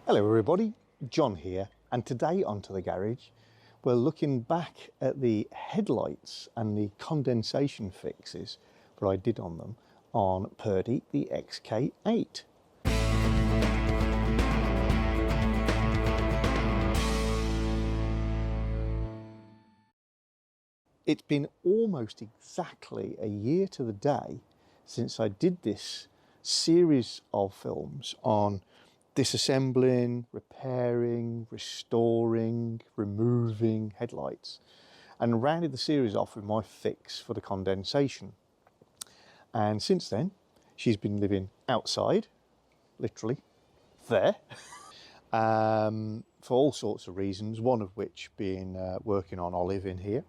Hello everybody, John here, and today onto the garage we're looking back at the headlights and the condensation fixes that I did on them on Purdy the XK8. It's been almost exactly a year to the day since I did this series of films on disassembling, repairing, restoring, removing headlights, and rounded the series off with my fix for the condensation. And since then, she's been living outside, literally, there, for all sorts of reasons, one of which being working on Olive in here.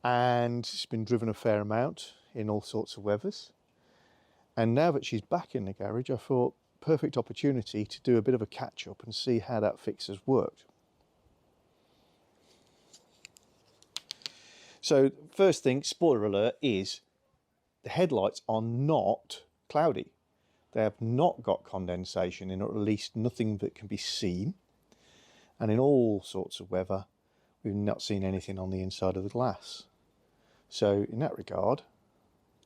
And she's been driven a fair amount in all sorts of weathers. And now that she's back in the garage, I thought, perfect opportunity to do a bit of a catch up and see how that fix has worked. So first thing, spoiler alert, is the headlights are not cloudy. They have not got condensation in, or at least nothing that can be seen. And in all sorts of weather, we've not seen anything on the inside of the glass. So in that regard,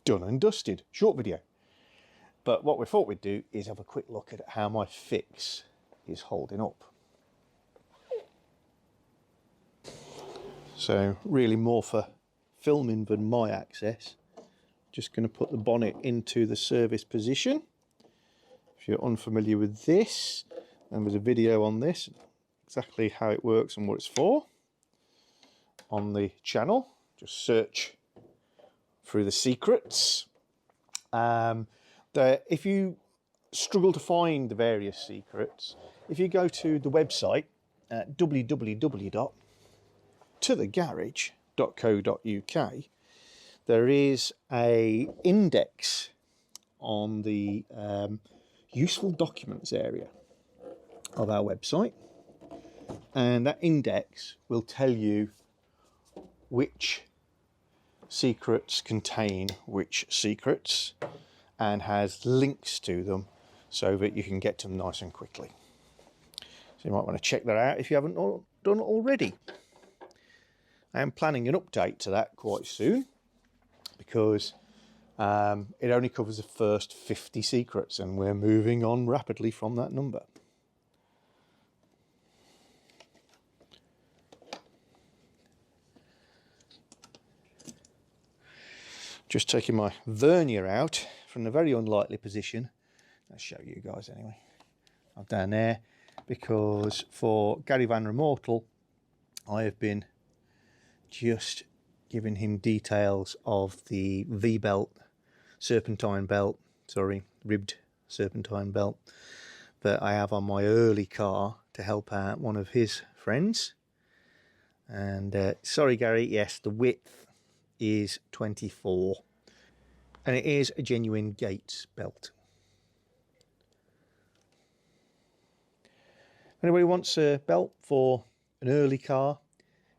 done and dusted. Short video. But what we thought we'd do is have a quick look at how my fix is holding up. So really more for filming than my access. Just going to put the bonnet into the service position. If you're unfamiliar with this, then there's a video on this, exactly how it works and what it's for, on the channel. Just search through the secrets. If you struggle to find the various secrets, if you go to the website at www.tothegarage.co.uk, there is a index on the useful documents area of our website, and that index will tell you which secrets contain which secrets, and has links to them so that you can get to them nice and quickly. So you might want to check that out if you haven't done already. I am planning an update to that quite soon, because it only covers the first 50 secrets and we're moving on rapidly from that number. Just taking my vernier out from the very unlikely position. I'll show you guys anyway. I'm down there because for Gary Van Remortel, I have been just giving him details of the V-belt, serpentine belt, sorry, ribbed serpentine belt that I have on my early car to help out one of his friends. And sorry Gary, yes, the width is 24, and it is a genuine Gates belt. If anybody wants a belt for an early car,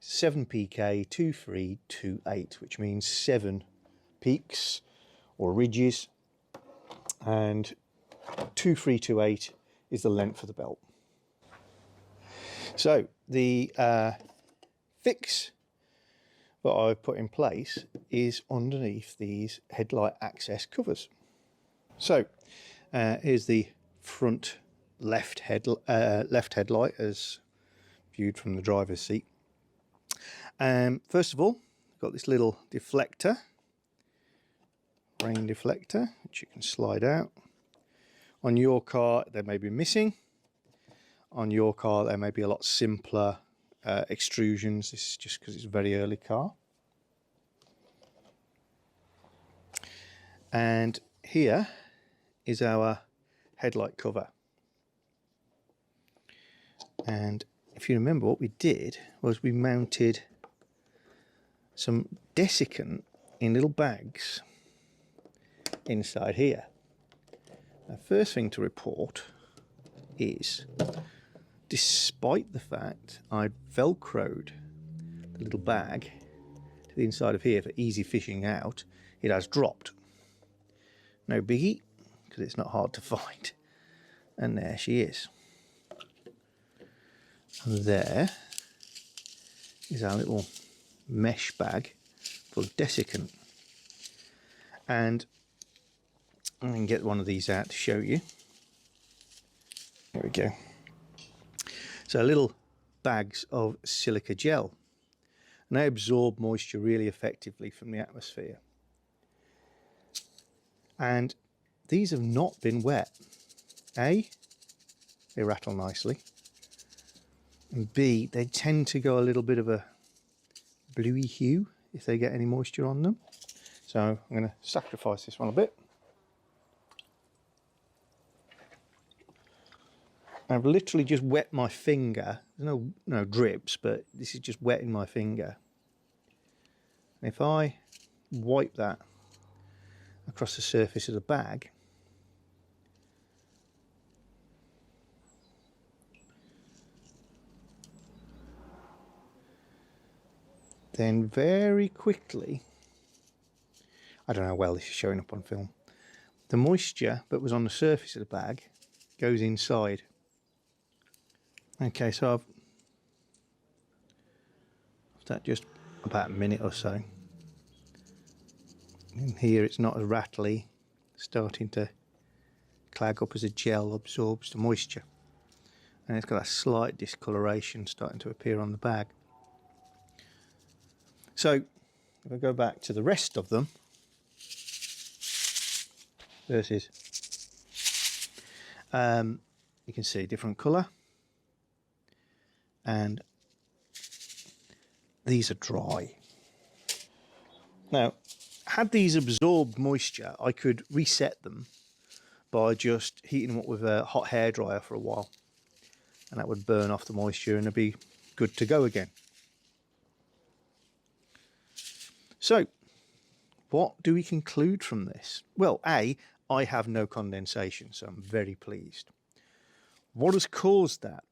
7PK 2328, which means 7 peaks or ridges, and 2328 is the length of the belt. So the fix that I've put in place is underneath these headlight access covers. So here's the front left headlight as viewed from the driver's seat. First of all, I've got this little deflector, rain deflector, which you can slide out. On your car they may be missing. On your car there may be a lot simpler extrusions. This is just because it's a very early car. And here is our headlight cover. And if you remember, what we did was we mounted some desiccant in little bags inside here. The first thing to report is, despite the fact I'd velcroed the little bag to the inside of here for easy fishing out, it has dropped. No biggie, because it's not hard to find. And there she is. And there is our little mesh bag full of desiccant. And I can get one of these out to show you. There we go. So little bags of silica gel. And they absorb moisture really effectively from the atmosphere. And these have not been wet. A, they rattle nicely. And B, they tend to go a little bit of a bluey hue if they get any moisture on them. So I'm going to sacrifice this one a bit. I've literally just wet my finger. There's no drips, but this is just wetting my finger. And if I wipe that across the surface of the bag, then very quickly, I don't know how well this is showing up on film, the moisture that was on the surface of the bag goes inside. Okay, so I've that just about a minute or so. And here it's not as rattly, starting to clag up as a gel absorbs the moisture. And it's got a slight discoloration starting to appear on the bag. So if I go back to the rest of them, versus you can see different colour, and these are dry. Now, had these absorbed moisture, I could reset them by just heating them up with a hot hairdryer for a while, and that would burn off the moisture and they'd be good to go again. So what do we conclude from this? Well, A, I have no condensation, so I'm very pleased. What has caused that?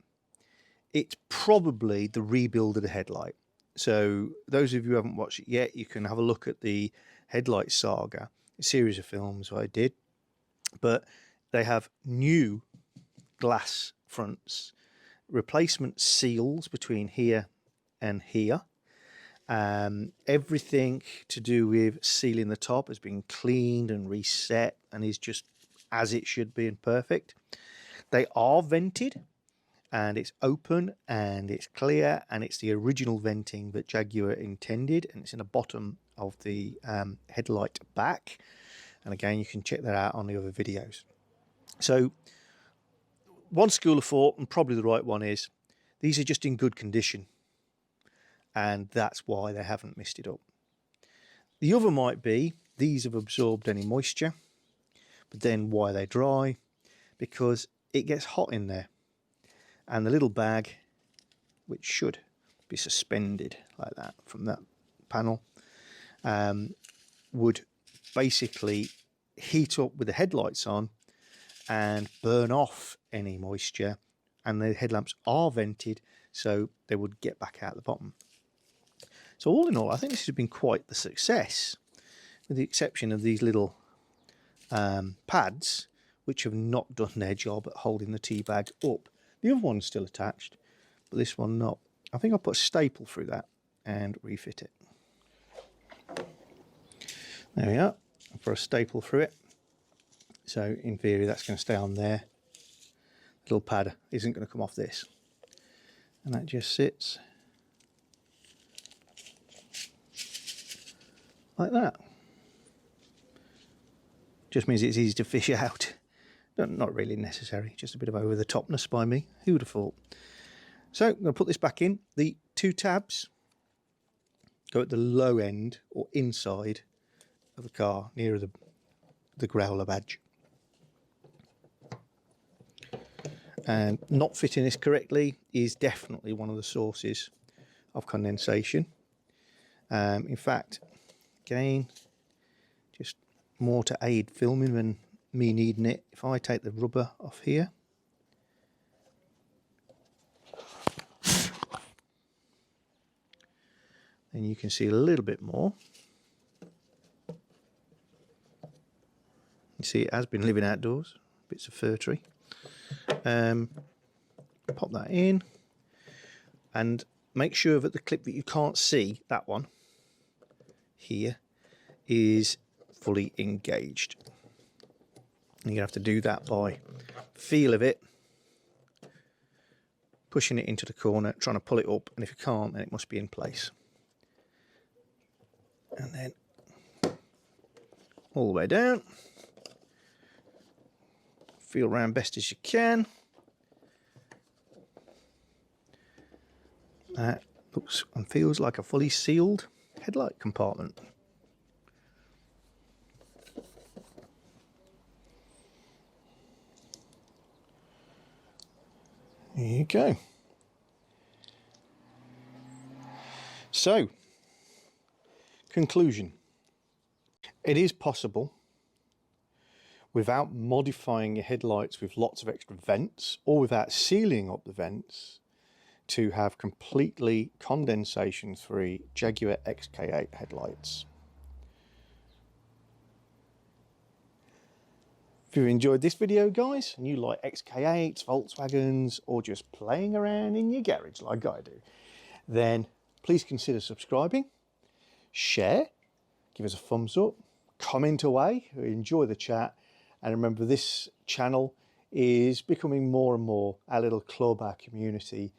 It's probably the rebuild of the headlight. So those of you who haven't watched it yet, you can have a look at the Headlight saga, a series of films I did. But they have new glass fronts, replacement seals between here and here. Everything to do with sealing the top has been cleaned and reset and is just as it should be and perfect. They are vented, and it's open and it's clear, and it's the original venting that Jaguar intended, and it's in the bottom of the headlight back. And again, you can check that out on the other videos. So one school of thought, and probably the right one, is these are just in good condition, and that's why they haven't misted up. The other might be these have absorbed any moisture, but then why are they dry? Because it gets hot in there, and the little bag, which should be suspended like that from that panel, would basically heat up with the headlights on and burn off any moisture, and the headlamps are vented, so they would get back out the bottom. So all in all, I think this has been quite the success, with the exception of these little pads, which have not done their job at holding the tea bag up. The other one's still attached, but this one not. I think I'll put a staple through that and refit it. There we are. I'll put a staple through it. So in theory, that's going to stay on there. The little pad isn't going to come off this. And that just sits like that. Just means it's easy to fish out. Not really necessary, just a bit of over the topness by me. Who would have thought? So I'm going to put this back in. The two tabs go at the low end or inside of the car, nearer the growler badge. And not fitting this correctly is definitely one of the sources of condensation. In fact, again, just more to aid filming than me needing it. If I take the rubber off here, then you can see a little bit more. You see it has been living outdoors, bits of fir tree. Pop that in. and make sure that the clip that you can't see, that one here, is fully engaged. And you're going to have to do that by feel of it, pushing it into the corner, trying to pull it up, and if you can't, then it must be in place. And then all the way down. Feel around best as you can. That looks and feels like a fully sealed headlight compartment. There you go. So, conclusion. It is possible, without modifying your headlights with lots of extra vents, or without sealing up the vents, to have completely condensation-free Jaguar XK8 headlights. If you enjoyed this video, guys, and you like XK8s, Volkswagens, or just playing around in your garage like I do, then please consider subscribing, share, give us a thumbs up, comment away, enjoy the chat, and remember, this channel is becoming more and more our little club, our community,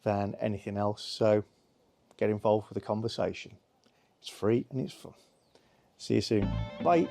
than anything else. So get involved with the conversation. It's free and it's fun. See you soon. Bye.